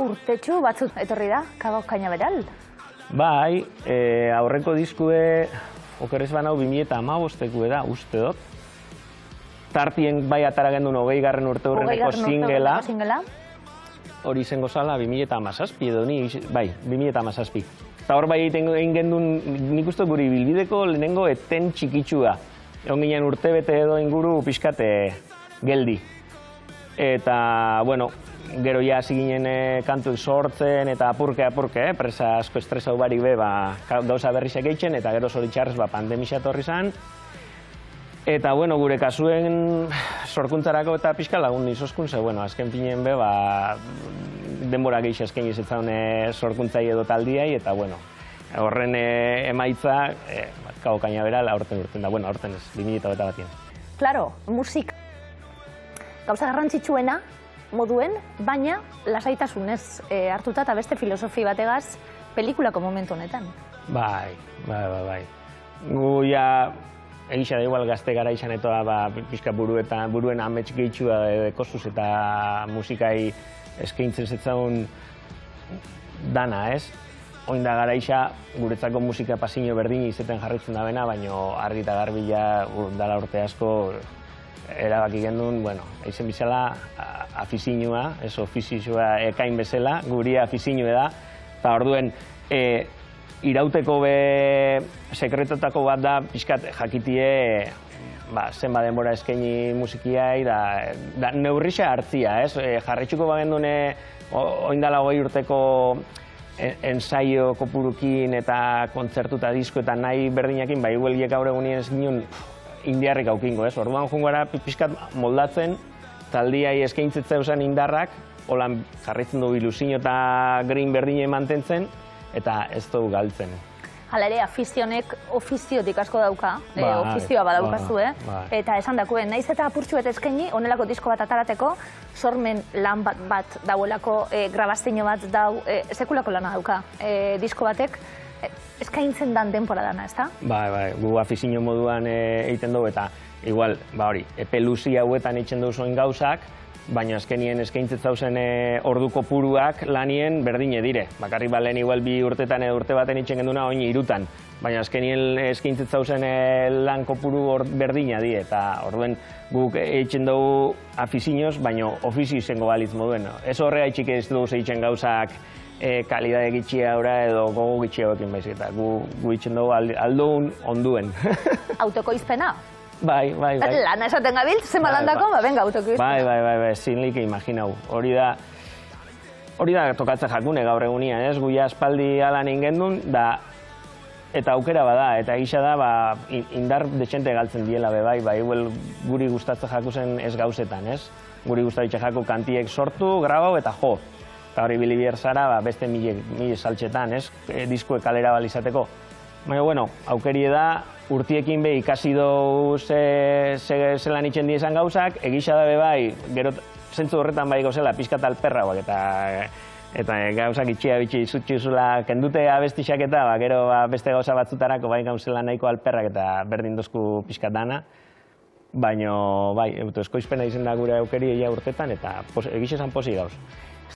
urtetxu batzut etorri da, Kabo Kañaveral. Bai, aurreko diskue, okerrez banau 2015 da, uste dut. Tartien bai atara gendun 20. urte hurreneko singela. Hori izango zala 2017 edo ni, bai, 2017. Eta hor bai egin gendun, nik uste guri bilbideko lehenengo eten txikitsua. Egon ginen urtebete edo inguru pixkate geldi. Eta, bueno, gero ja hasi ginen kantu sortzen eta apurke, presa asko estresa barik be, gauza berrizek eitzen, eta gero zoritxarrez pandemia etorri zan. Eta, bueno, gure kasuen sorkuntzarako eta pixka lagun nizoskun, ze, bueno, azken finen be, denbora gehiago azken izatzen sorkuntzai edo taldiai, eta, bueno, horren emaitza, Kabo Kañaveral aurten urten da, bueno, aurten ez, 2021. Claro, musik gauza garrantzitsuena moduen, baina lasaitasunez hartuta eta beste filosofi bategaz pelikulako momentu honetan. Bai. Gu ja, egisa da igual gazte gara izan eta pixka buruen amets gehitxua dekosuz eta musikai eskaintzen zetzaun dana, ez? Oin da gara isa, guretzako musika pasino berdin izeten jarritzen da bena, baina argi eta garbi ja dala urte asko erabaki gendun, bueno, eizen bizala afizinua, ez ofizioa ekain bezala, guria afizinue da, eta orduen irauteko be sekretotako bat da pixkat jakitie zenba denbora eskaini musikiai, da neurrixa hartzia, ez? Jarritxuko bagendun oindala 20 urteko ensaio kopurukin eta kontzertu eta disko eta nahi berdinakin, iguelgiek gaur egunien ez ginen indiarrik aukingo, ez? Orduan jungara pixkat moldatzen, taldiai eskaintzetzen eusen indarrak, holan jarritzen du ilusio eta green berdine mantentzen, eta ez dugu galtzen. Hala ere, afizionek ofiziotik asko dauka, ofizioa badaukazue, eta esan dakuen, naiz eta apurtxu eta eskaini, onelako disko bat atarateko, sormen lan bat dauelako, grabazteino bat dau, sekulako lana dauka disko batek, eskaintzen dan denpora dana, ez da? Bai, gu afizio moduan egiten dugu, eta igual, hori, epe luzi hauetan eitzen duzuen gauzak, baina azkenien eskaintzet zauzen orduko puruak lanien berdine dire. Bakarrik lehen igual 2 urtetan edo urte baten itxen genduna oin 3, baina azkenien eskaintzet zauzen lan kopuru berdina di, eta orduen guk eitzen dugu afizioz, baina ofizio izango balitz moduen. Ez horre haitxik ez dugu zeitzen gauzak kalidade gitxia edo gogo gitxia ekin baizik, eta gu eitzen dugu aldoun onduen. Autokoizpena? Bai. Lana esaten gabilt, zenba landako, venga, autokoizpena. Bai, zinlike imaginau. Hori da tokatzen jakune gaur egunean, ez? Guia aspaldi alan ingendun, eta aukera bada, eta gisa da, indar detxente galtzen diela, bai, guri gustatzen jakuzen ez gauzetan, ez? Guri gustatzen jaku kantiek sortu, grabau eta jo. Eta hori bilibier zara, beste mila saltxetan, ez? Diskoek kalera balizateko. Baina, bueno, aukerie da, urtiekin be ikasi dugu zelan itxen diezan gauzak, egisa da bai, gero zentzu horretan bai gozela, pixkat alperrauak eta gauzak itxia bitxi zutxuzula kendute abestixak eta gero beste gauza batzutarako bai gauzela nahiko alperrak eta berdin dozku pixkat dana. Baina, bai, eskoizpena izen da gure aukeria urtetan eta egisa esan posi gauz.